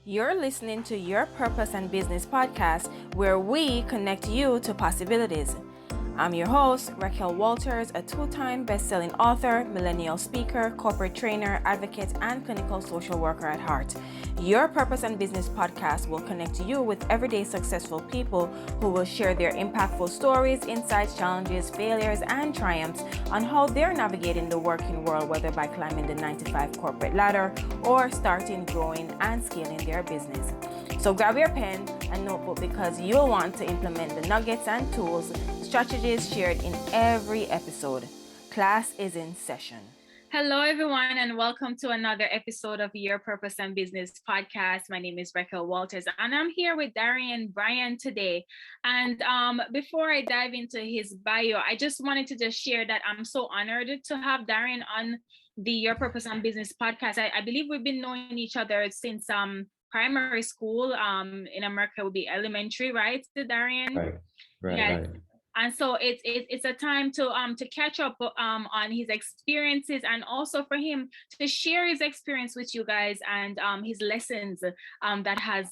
You're listening to Your Purpose and Business podcast, where we connect you to possibilities. I'm your host, Raquel Walters, a two-time best-selling author, millennial speaker, corporate trainer, advocate, and clinical social worker at heart. Your Purpose and Business podcast will connect you with everyday successful people who will share their impactful stories, insights, challenges, failures, and triumphs on how they're navigating the working world, whether by climbing the 9-to-5 corporate ladder or starting, growing, and scaling their business. So grab your pen and notebook because you'll want to implement the nuggets and tools, strategies shared in every episode. Class is in session. Hello, everyone, and welcome to another episode of Your Purpose and Business podcast. My name is Raquel Walters, and I'm here with Darrian Bryan today. And before I dive into his bio, I just wanted to just share that I'm so honored to have Darrian on the Your Purpose and Business podcast. I believe we've been knowing each other since primary school. In America would be elementary, right, Darrian? Right. And so it's a time to catch up on his experiences, and also for him to share his experience with you guys, and his lessons that has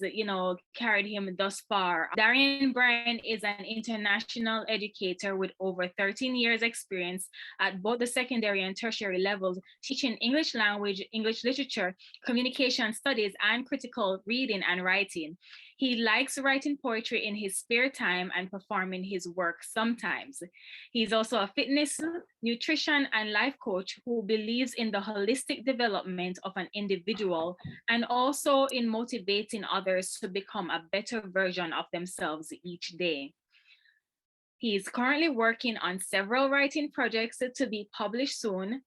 carried him thus far. Darrian Bryan is an international educator with over 13 years experience at both the secondary and tertiary levels, teaching English language, English literature, communication studies, and critical reading and writing. He likes writing poetry in his spare time and performing his work sometimes. He's also a fitness, nutrition, and life coach who believes in the holistic development of an individual and also in motivating others to become a better version of themselves each day. He is currently working on several writing projects to be published soon.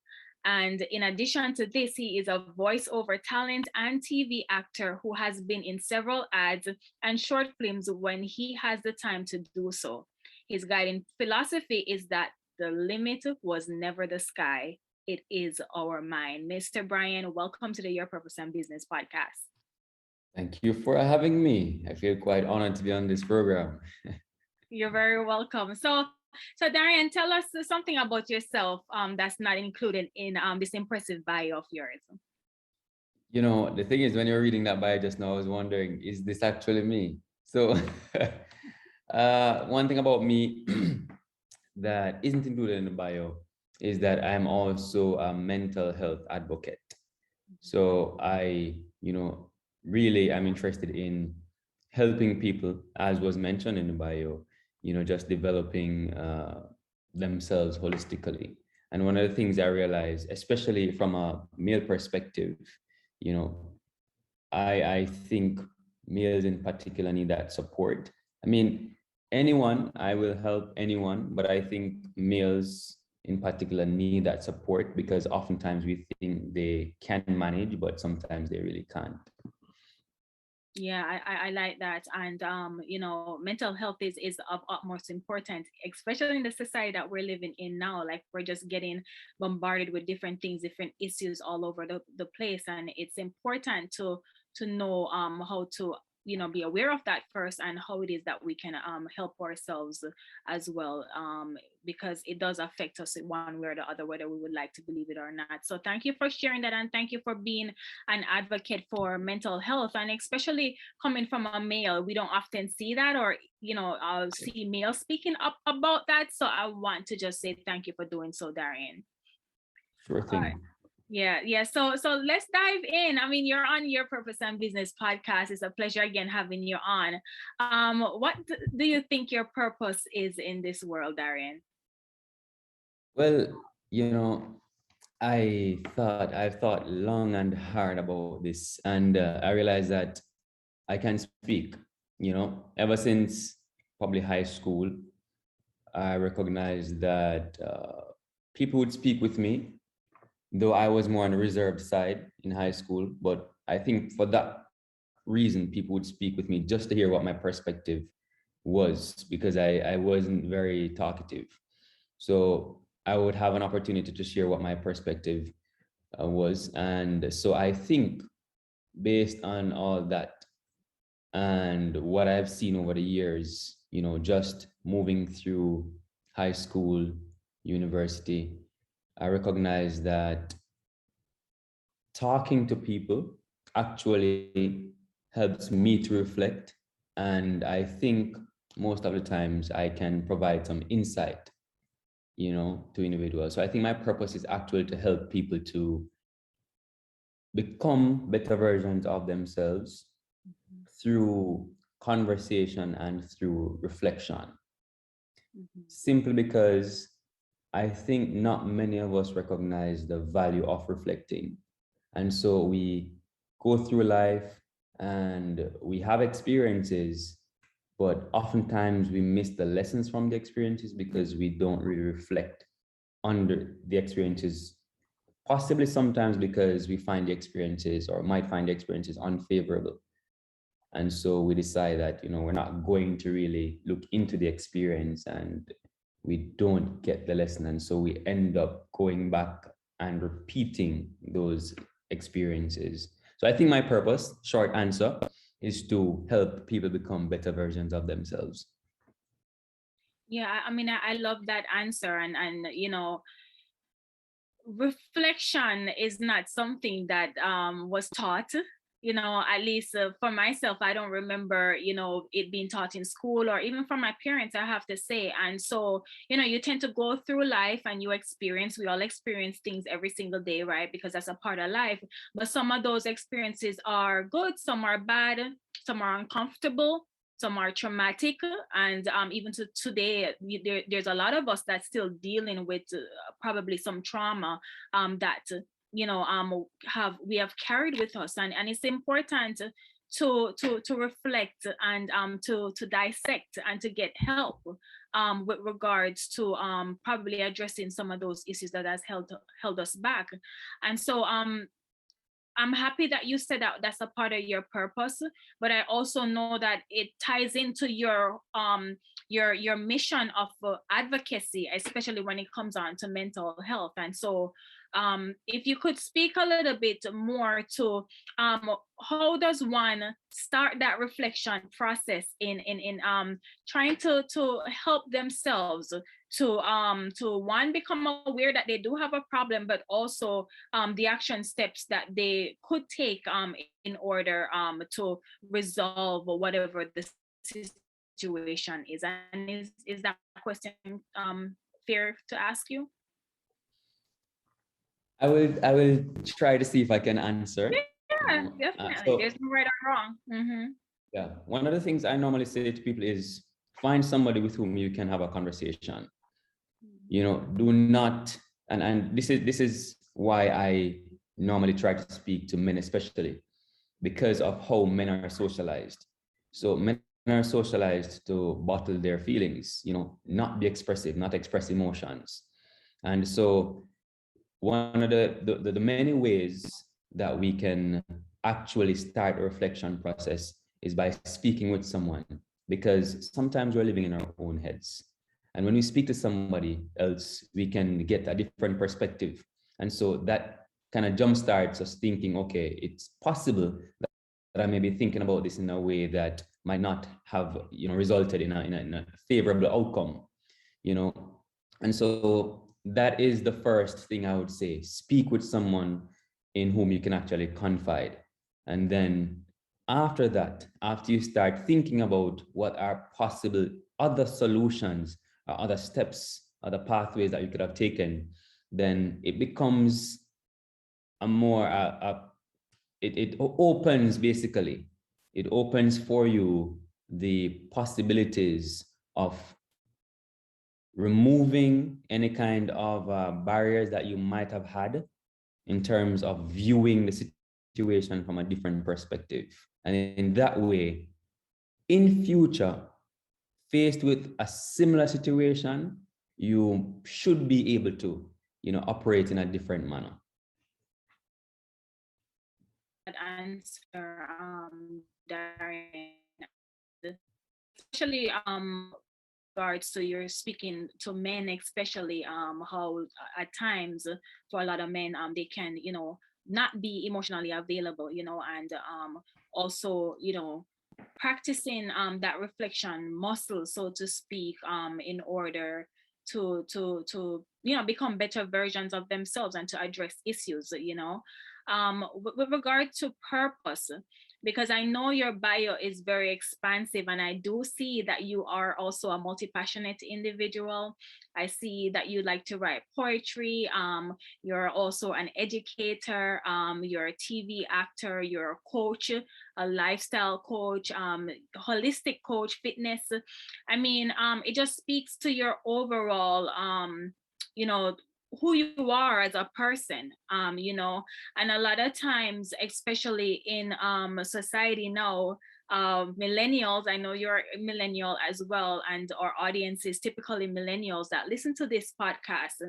And in addition to this, he is a voiceover talent and TV actor who has been in several ads and short films when he has the time to do so. His guiding philosophy is that the limit was never the sky, it is our mind. Mr. Bryan, welcome to the Your Purpose and Business podcast. Thank you for having me. I feel quite honored to be on this program. You're very welcome. So Darrian, tell us something about yourself that's not included in this impressive bio of yours. You know, the thing is, when you're reading that bio just now, I was wondering, is this actually me? So one thing about me that isn't included in the bio is that I'm also a mental health advocate. So I, really am interested in helping people, as was mentioned in the bio, just developing themselves holistically. And one of the things I realized, especially from a male perspective, I think males in particular need that support. I mean, I will help anyone, but I think males in particular need that support because oftentimes we think they can manage, but sometimes they really can't. Yeah, I like that. And mental health is of utmost importance, especially in the society that we're living in now. Like, we're just getting bombarded with different things, different issues all over the place. And it's important to know how to be aware of that first, and how it is that we can help ourselves as well, because it does affect us in one way or the other, whether we would like to believe it or not. So thank you for sharing that, and thank you for being an advocate for mental health, and especially coming from a male. We don't often see that, or see males speaking up about that. So I want to just say thank you for doing so, Darrian. Sure thing. Yeah. So let's dive in. I mean, you're on Your Purpose and Business podcast. It's a pleasure again having you on. What do you think your purpose is in this world, Darrian? Well, I've thought long and hard about this, and I realized that I can speak. Ever since probably high school, I recognized that people would speak with me, though I was more on the reserved side in high school. But I think for that reason, people would speak with me just to hear what my perspective was, because I wasn't very talkative. So I would have an opportunity to share what my perspective was. And so I think, based on all that and what I've seen over the years, just moving through high school, university, I recognize that talking to people actually helps me to reflect. And I think most of the times I can provide some insight, to individuals. So I think my purpose is actually to help people to become better versions of themselves through conversation and through reflection. Simply because I think not many of us recognize the value of reflecting. And so we go through life and we have experiences, but oftentimes we miss the lessons from the experiences because we don't really reflect on the experiences, possibly sometimes because we find the experiences or might find the experiences unfavorable. And so we decide that, we're not going to really look into the experience and we don't get the lesson. And so we end up going back and repeating those experiences. So I think my purpose, short answer, is to help people become better versions of themselves. Yeah, I mean, I love that answer, and reflection is not something that was taught. At least for myself, I don't remember it being taught in school or even from my parents, I have to say. And so you tend to go through life and we all experience things every single day, right? Because that's a part of life. But some of those experiences are good, some are bad, some are uncomfortable, some are traumatic. And even to today, there's a lot of us that's still dealing with probably some trauma that have carried with us. And it's important to reflect and to dissect and to get help with regards to probably addressing some of those issues that has held us back. And so I'm happy that you said that that's a part of your purpose, but I also know that it ties into your mission of advocacy, especially when it comes on to mental health. And so, if you could speak a little bit more to how does one start that reflection process in trying to help themselves to one, become aware that they do have a problem, but also the action steps that they could take in order to resolve whatever the situation is. And is that question fair to ask you? I will try to see if I can answer. Yeah, definitely. There's no So right or wrong. yeah, one of the things I normally say to people is find somebody with whom you can have a conversation. Do not, and this is why I normally try to speak to men, especially because of how men are socialized. So men are socialized to bottle their feelings, not be expressive, not express emotions. And so one of the many ways that we can actually start a reflection process is by speaking with someone, because sometimes we're living in our own heads. And when we speak to somebody else, we can get a different perspective. And so that kind of jumpstarts us thinking, okay, it's possible that I may be thinking about this in a way that might not have, resulted in a favorable outcome, you know. And so that is the first thing I would say. Speak with someone in whom you can actually confide. And then after that, after you start thinking about what are possible other solutions or other steps, other pathways that you could have taken, then it becomes a more it opens, basically it opens for you the possibilities of removing any kind of barriers that you might have had in terms of viewing the situation from a different perspective. And in that way, in future, faced with a similar situation, you should be able to, operate in a different manner. That answer, Darren, especially with regards to your speaking to men, especially how at times for a lot of men they can not be emotionally available, and also practicing that reflection muscle, so to speak, in order to become better versions of themselves and to address issues. With regard to purpose, because I know your bio is very expansive, and I do see that you are also a multi-passionate individual. I see that you like to write poetry. You're also an educator. You're a TV actor. You're a coach, a lifestyle coach, holistic coach, fitness. I mean, it just speaks to your overall, you know, who you are as a person, and a lot of times, especially in society now, millennials, I know you're a millennial as well, and our audience is typically millennials that listen to this podcast.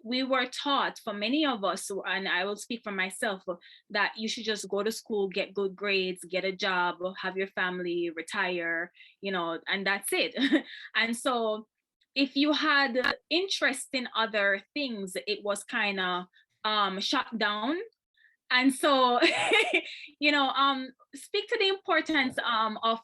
We were taught, for many of us, and I will speak for myself, that you should just go to school, get good grades, get a job, have your family, retire, and that's it. And so if you had interest in other things, it was kind of shut down. And so speak to the importance of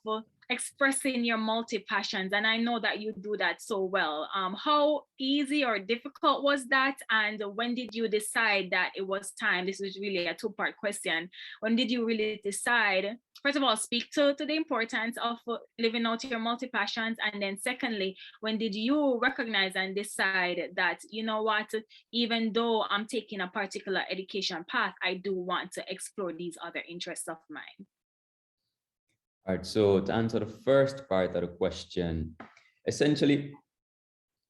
expressing your multi passions, and I know that you do that so well. How easy or difficult was that, and when did you decide that it was time? This is really a two-part question. When did you really decide, first of all, speak to the importance of living out your multi passions, and then secondly, when did you recognize and decide that, you know what, even though I'm taking a particular education path, I do want to explore these other interests of mine? All right, so to answer the first part of the question, essentially,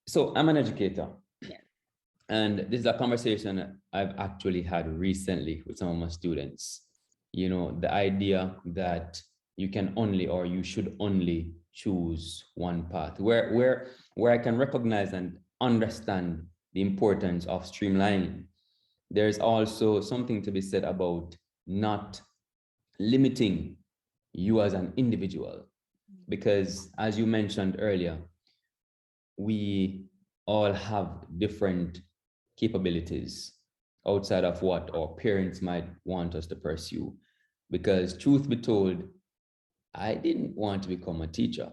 so I'm an educator. Yeah. And this is a conversation I've actually had recently with some of my students. The idea that you can only, or you should only choose one path, where I can recognize and understand the importance of streamlining. There's also something to be said about not limiting you as an individual, because as you mentioned earlier, we all have different capabilities outside of what our parents might want us to pursue. Because truth be told, I didn't want to become a teacher,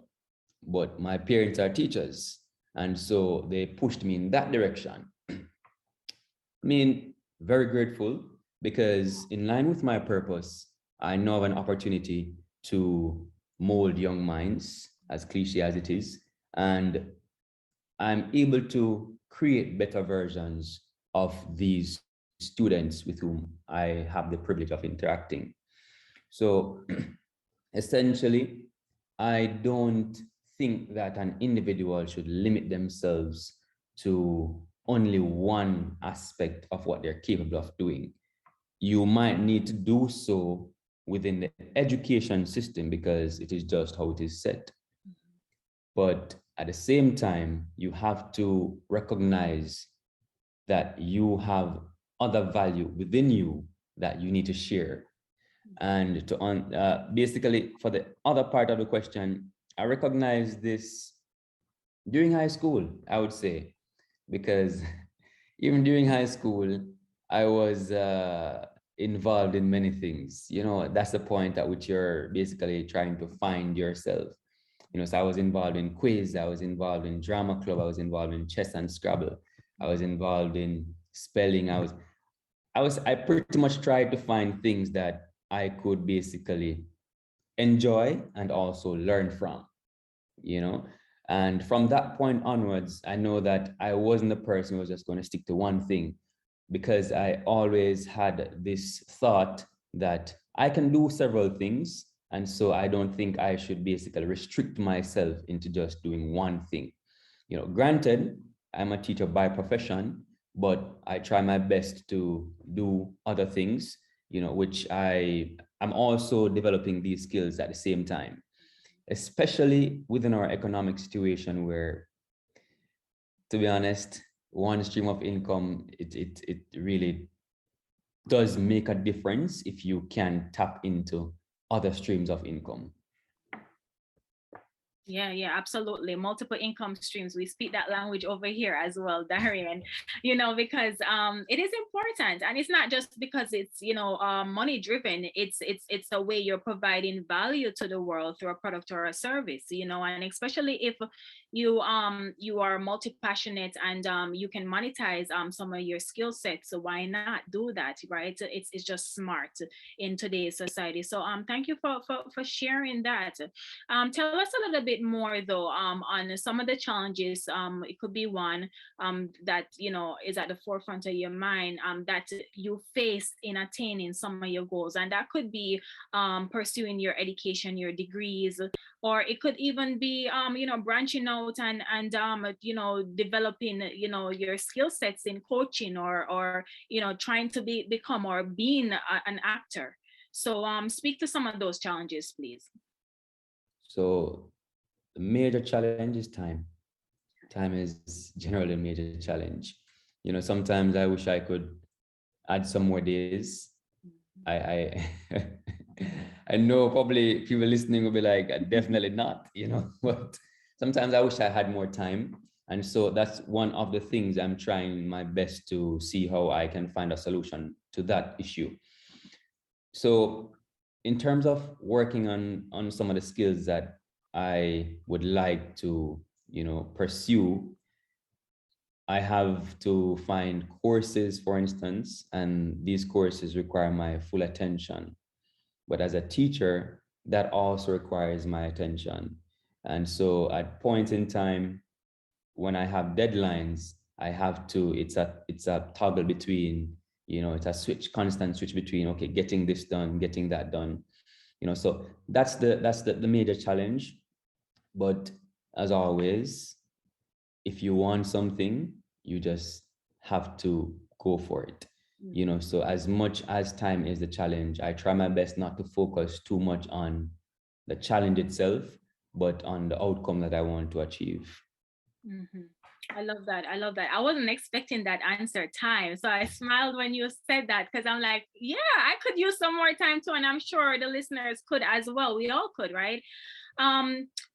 but my parents are teachers, and so they pushed me in that direction. I mean, very grateful, because in line with my purpose, I now have an opportunity to mold young minds, as cliche as it is, and I'm able to create better versions of these students with whom I have the privilege of interacting. So essentially, I don't think that an individual should limit themselves to only one aspect of what they're capable of doing. You might need to do so within the education system because it is just how it is set. But at the same time, you have to recognize that you have other value within you that you need to share. And to basically, for the other part of the question, I recognize this during high school, I would say, because even during high school, I was involved in many things. That's the point at which you're basically trying to find yourself. So I was involved in quiz, I was involved in drama club, I was involved in chess and Scrabble, I was involved in spelling. I pretty much tried to find things that I could basically enjoy and also learn from, And from that point onwards, I know that I wasn't the person who was just going to stick to one thing, because I always had this thought that I can do several things. And so I don't think I should basically restrict myself into just doing one thing. Granted, I'm a teacher by profession, but I try my best to do other things, which I'm also developing these skills at the same time, especially within our economic situation where, to be honest, one stream of income, it really does make a difference if you can tap into other streams of income. Yeah, absolutely. Multiple income streams. We speak that language over here as well, Darrian. Because it is important, and it's not just because it's money driven. It's the way you're providing value to the world through a product or a service. And especially if you are multi passionate and you can monetize some of your skill sets. So why not do that, right? It's just smart in today's society. So thank you for sharing that. Tell us a little bit more though on some of the challenges. It could be one that is at the forefront of your mind that you face in attaining some of your goals, and that could be pursuing your education, your degrees, or it could even be branching out and developing your skill sets in coaching, or trying to become or being an actor. So speak to some of those challenges, please. So the major challenge is time. Time is generally a major challenge. Sometimes I wish I could add some more days. I I know probably people listening will be like, definitely not, but sometimes I wish I had more time. And so that's one of the things I'm trying my best to see how I can find a solution to that issue. So in terms of working on some of the skills that I would like to, pursue, I have to find courses, for instance, and these courses require my full attention. But as a teacher, that also requires my attention. And so at points in time when I have deadlines, I have to, it's a toggle between, it's a constant switch between, okay, getting this done, getting that done. So that's the major challenge. But as always, if you want something, you just have to go for it. So as much as time is the challenge, I try my best not to focus too much on the challenge itself, but on the outcome that I want to achieve. Mhm. I love that. I love that. I wasn't expecting that answer, time. So I smiled when you said that, because I'm like, yeah, I could use some more time too. And I'm sure the listeners could as well. We all could, right?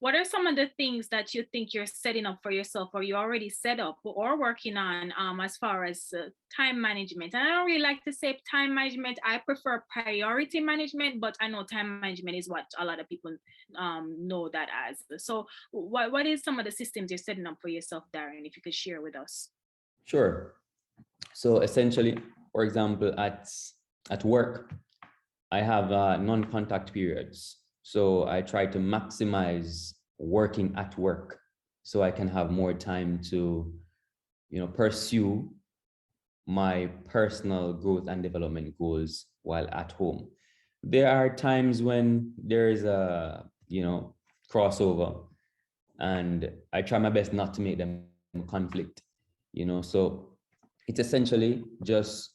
What are some of the things that you think you're setting up for yourself, or you already set up or working on, as far as time management? And I don't really like to say time management. I prefer priority management, but I know time management is what a lot of people know that as. So what is some of the systems you're setting up for yourself, Darren, if you could share with us? Sure. So essentially, for example, at work, I have non-contact periods. So I try to maximize working at work so I can have more time to, pursue my personal growth and development goals while at home. There are times when there is a, crossover, and I try my best not to make them conflict, so it's essentially just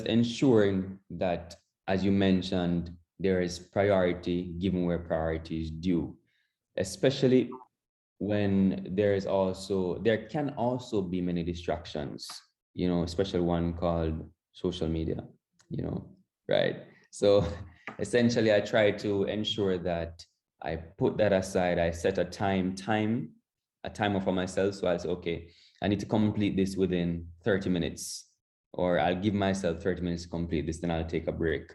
ensuring that, as you mentioned, there is priority given where priority is due, especially when there can also be many distractions, especially one called social media, you know, right? So essentially I try to ensure that I put that aside. I set a timer for myself. So I'll say, okay, I need to complete this within 30 minutes, or I'll give myself 30 minutes to complete this, then I'll take a break.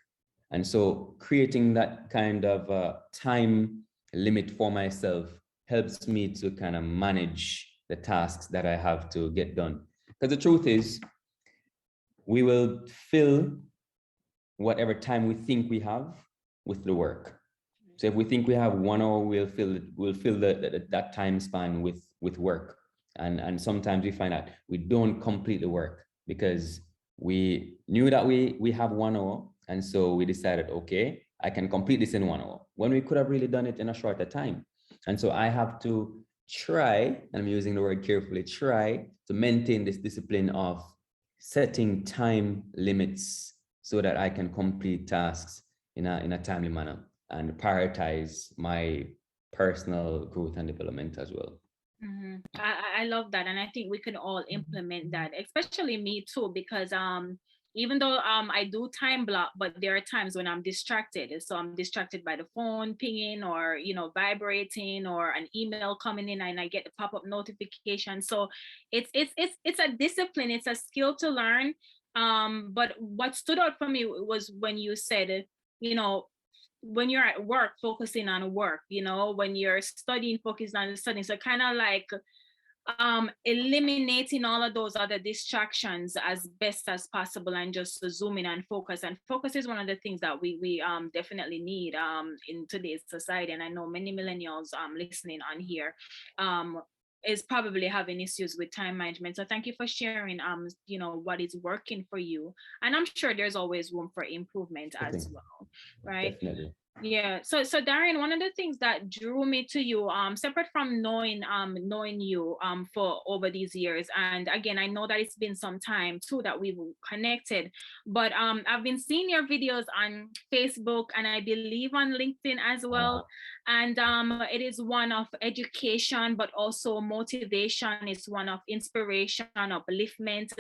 And so creating that kind of time limit for myself helps me to kind of manage the tasks that I have to get done. Because the truth is, we will fill whatever time we think we have with the work. So if we think we have 1 hour, we'll fill that time span with work. And sometimes we find out we don't complete the work because we knew that we have 1 hour. And so we decided, okay, I can complete this in 1 hour, when we could have really done it in a shorter time. And so I have to try, and I'm using the word carefully, try to maintain this discipline of setting time limits so that I can complete tasks in a timely manner and prioritize my personal growth and development as well. I love that, and I think we can all implement that, especially me too, because even though I do time block, but there are times when I'm distracted. So I'm distracted by the phone pinging, or vibrating, or an email coming in, and I get the pop-up notification. So it's a discipline, it's a skill to learn. But what stood out for me was when you said, when you're at work, focusing on work, when you're studying, focusing on studying. So kind of like eliminating all of those other distractions as best as possible, and just zoom in and focus. And focus is one of the things that we definitely need in today's society. And I know many millennials listening on here is probably having issues with time management. So thank you for sharing what is working for you. And I'm sure there's always room for improvement as well, right? Definitely. Yeah. So Darrian, one of the things that drew me to you, separate from knowing you for over these years, and again, I know that it's been some time too that we've connected, but I've been seeing your videos on Facebook, and I believe on LinkedIn as well. And it is one of education, but also motivation. It's one of inspiration, upliftment.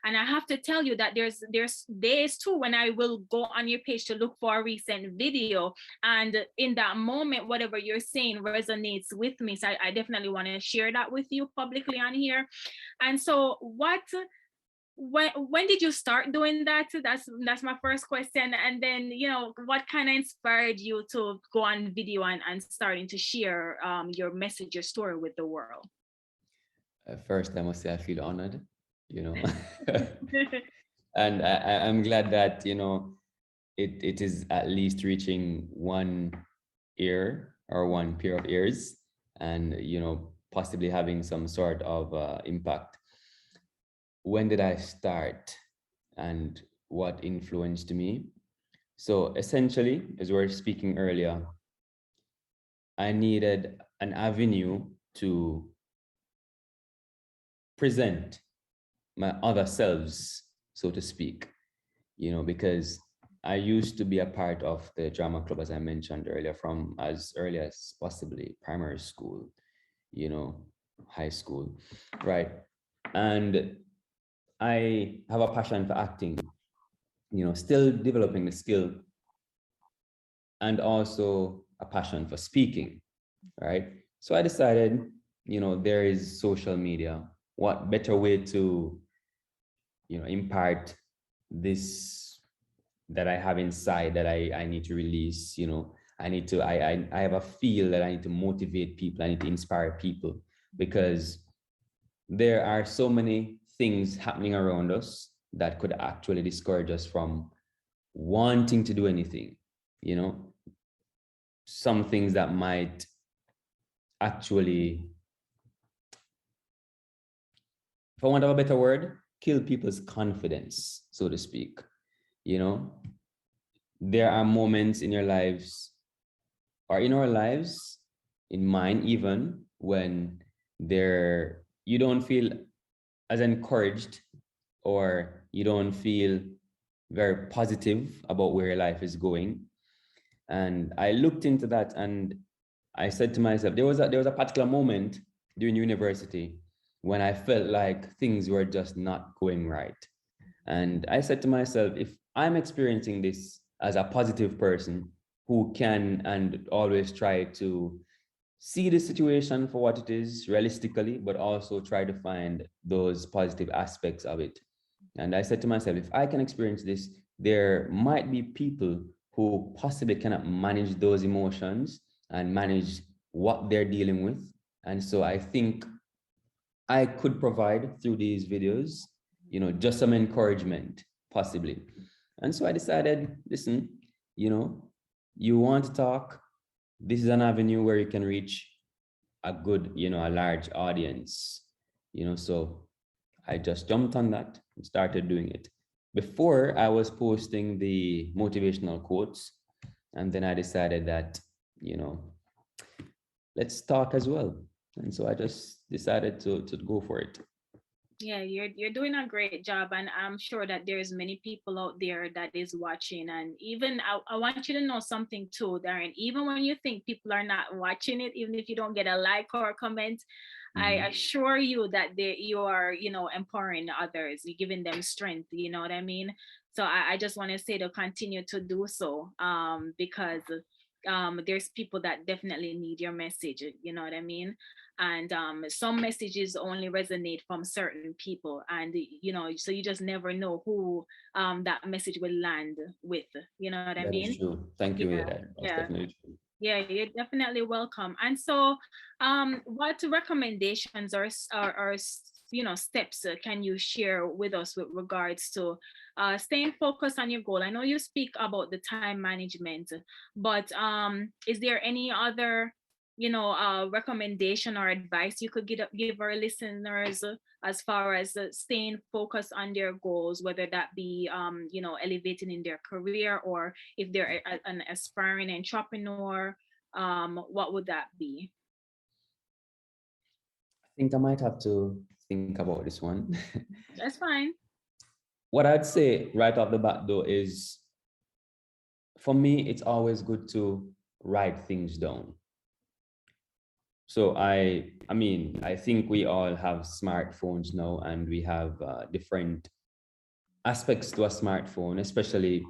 And I have to tell you that there's days too when I will go on your page to look for a recent video, and in that moment, whatever you're saying resonates with me. So I definitely want to share that with you publicly on here. And so when did you start doing that? That's my first question. And then, what kind of inspired you to go on video and starting to share your message, your story with the world? First, I must say I feel honored, and I'm glad that, it is at least reaching one ear or one pair of ears, and, possibly having some sort of impact. When did I start, and what influenced me? So essentially, as we were speaking earlier, I needed an avenue to present my other selves, so to speak, because I used to be a part of the drama club, as I mentioned earlier, from as early as possibly primary school, high school, right? And I have a passion for acting, still developing the skill, and also a passion for speaking, right? So I decided, there is social media. What better way to, impart this that I have inside that I need to release, I have a feel that I need to motivate people, I need to inspire people, because there are so many things happening around us that could actually discourage us from wanting to do anything, some things that might actually, for want of a better word, kill people's confidence, so to speak. There are moments in your lives, or in our lives, in mine even, when you don't feel as encouraged, or you don't feel very positive about where your life is going. And I looked into that, and I said to myself, there was a particular moment during university when I felt like things were just not going right. And I said to myself, if I'm experiencing this as a positive person who can and always try to see the situation for what it is realistically, but also try to find those positive aspects of it. And I said to myself, if I can experience this, there might be people who possibly cannot manage those emotions and manage what they're dealing with. And so I think I could provide through these videos, just some encouragement, possibly. And so I decided, listen, you want to talk, this is an avenue where you can reach a good, a large audience, so I just jumped on that and started doing it. Before, I was posting the motivational quotes, and then I decided that, let's talk as well. And so I just decided to go for it. Yeah, you're doing a great job, and I'm sure that there's many people out there that is watching. And even I want you to know something too, Darren. Even when you think people are not watching it, even if you don't get a like or a comment, I assure you that you are, empowering others. You're giving them strength. You know what I mean? So I just want to say to continue to do so, because there's people that definitely need your message, you know what I mean? And some messages only resonate from certain people, and you know, so you just never know who that message will land with, you know what I That is mean? true. Thank you, Yeah, yeah, that's yeah. definitely true. Yeah, you're definitely welcome. And so, what recommendations you know, steps can you share with us with regards to staying focused on your goal? I know you speak about the time management, but is there any other, you know, recommendation or advice you could give our listeners as far as staying focused on their goals, whether that be, you know, elevating in their career, or if they're an aspiring entrepreneur, what would that be? I think I might have to think about this one. That's fine. What I'd say right off the bat though is, for me, it's always good to write things down. So I mean, I think we all have smartphones now, and we have different aspects to a smartphone, especially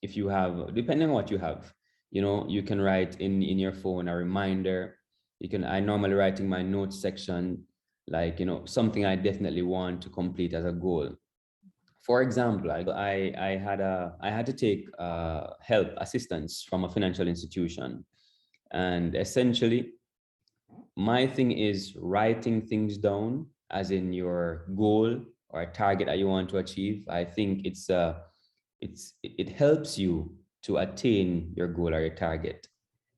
if you have, depending on what you have, you know, you can write in your phone a reminder. You can, I normally write in my notes section, like, you know, something I definitely want to complete as a goal. For example, I had to take help assistance from a financial institution, and essentially my thing is writing things down, as in your goal or a target that you want to achieve. I think it helps you to attain your goal or your target.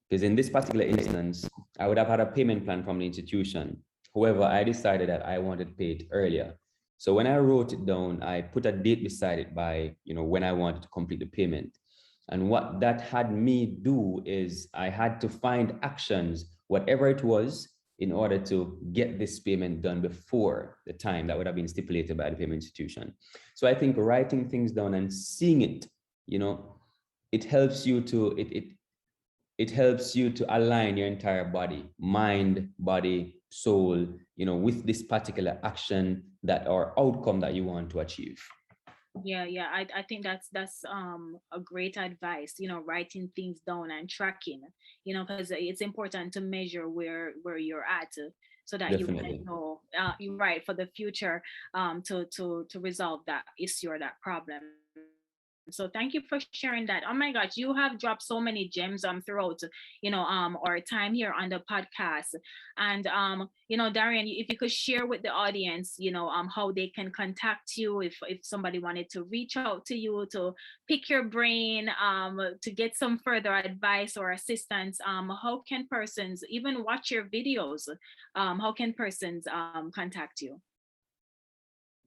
Because in this particular instance, I would have had a payment plan from the institution. However, I decided that I wanted to pay it earlier. So when I wrote it down, I put a date beside it by, you know, when I wanted to complete the payment. And what that had me do is I had to find actions, whatever it was, in order to get this payment done before the time that would have been stipulated by the payment institution. So I think writing things down and seeing it, you know, it helps you to it helps you to align your entire body, mind, body, soul, you know, with this particular action that or outcome that you want to achieve. Yeah, yeah. I think that's a great advice, you know, writing things down and tracking, you know, because it's important to measure where you're at, so that you can Definitely. know, you're right, for the future, to resolve that issue or that problem. So thank you for sharing that. Oh my gosh, you have dropped so many gems throughout, you know, our time here on the podcast. And you know, Darian, if you could share with the audience, you know, how they can contact you if somebody wanted to reach out to you to pick your brain, to get some further advice or assistance, how can persons even watch your videos? How can persons contact you?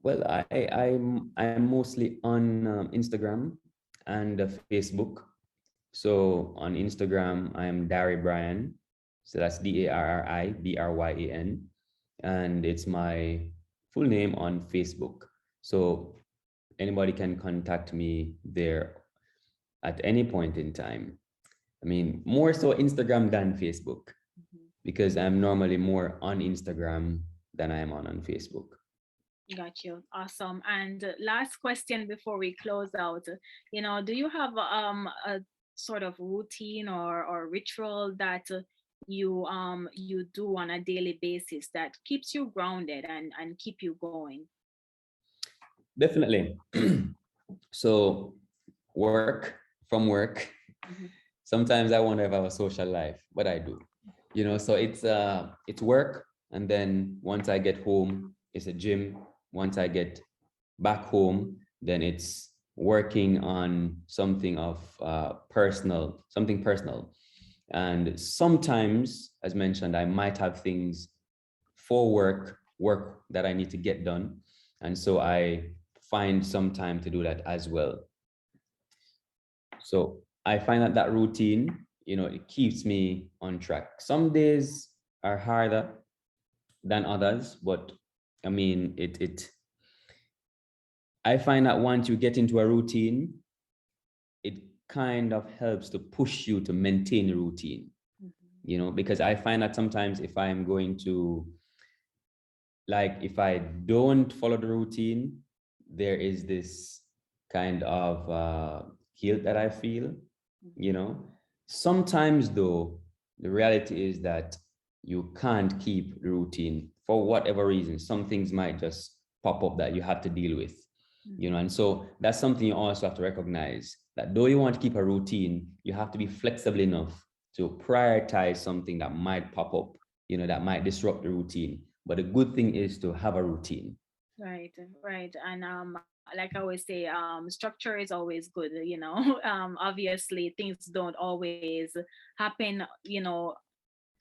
Well, I'm mostly on Instagram and Facebook. So on Instagram, I'm Bryan. So that's DARRIBRYAN. And it's my full name on Facebook. So anybody can contact me there at any point in time. I mean, more so Instagram than Facebook, Mhm. because I'm normally more on Instagram than I am on Facebook. Got you. Awesome. And last question before we close out, you know, do you have a sort of routine or ritual that you do on a daily basis that keeps you grounded and keep you going? Definitely. So work, from work. Mhm. Sometimes I wonder if I have a social life, but I do. You know, so it's work, and then once I get home, it's a gym. Once I get back home, then it's working on something of something personal. And sometimes, as mentioned, I might have things for work that I need to get done. And so I find some time to do that as well. So I find that that routine, you know, it keeps me on track. Some days are harder than others, but I mean, I find that once you get into a routine, it kind of helps to push you to maintain a routine, Mhm. you know, because I find that sometimes if I'm going to, like, if I don't follow the routine, there is this kind of guilt that I feel, you know. Sometimes though, the reality is that you can't keep the routine for whatever reason. Some things might just pop up that you have to deal with, you know. And so that's something you also have to recognize, that though you want to keep a routine, you have to be flexible enough to prioritize something that might pop up, you know, that might disrupt the routine. But the good thing is to have a routine. Right, right. And like I always say, structure is always good, you know. Obviously things don't always happen, you know,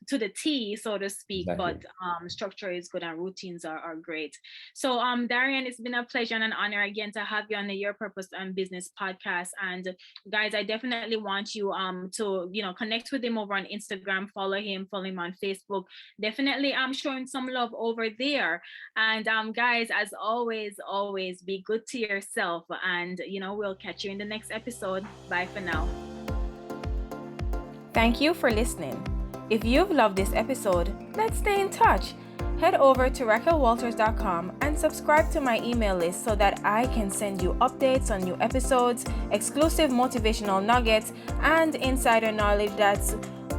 to the T, so to speak, Exactly. but structure is good and routines are great. So Darrian, it's been a pleasure and an honor again to have you on the Your Purpose and Business podcast. And guys, I definitely want you to, you know, connect with him over on Instagram, follow him on Facebook. Definitely showing some love over there. And guys, as always be good to yourself, and you know, we'll catch you in the next episode. Bye for now. Thank you for listening. If you've loved this episode, let's stay in touch. Head over to raquelwalters.com and subscribe to my email list so that I can send you updates on new episodes, exclusive motivational nuggets, and insider knowledge that's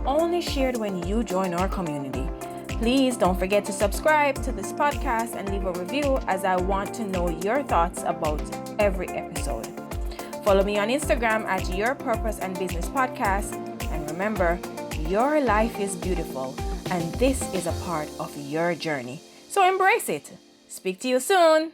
only shared when you join our community. Please don't forget to subscribe to this podcast and leave a review, as I want to know your thoughts about every episode. Follow me on Instagram at Your Purpose and Business Podcast. And remember, your life is beautiful, and this is a part of your journey. So embrace it. Speak to you soon.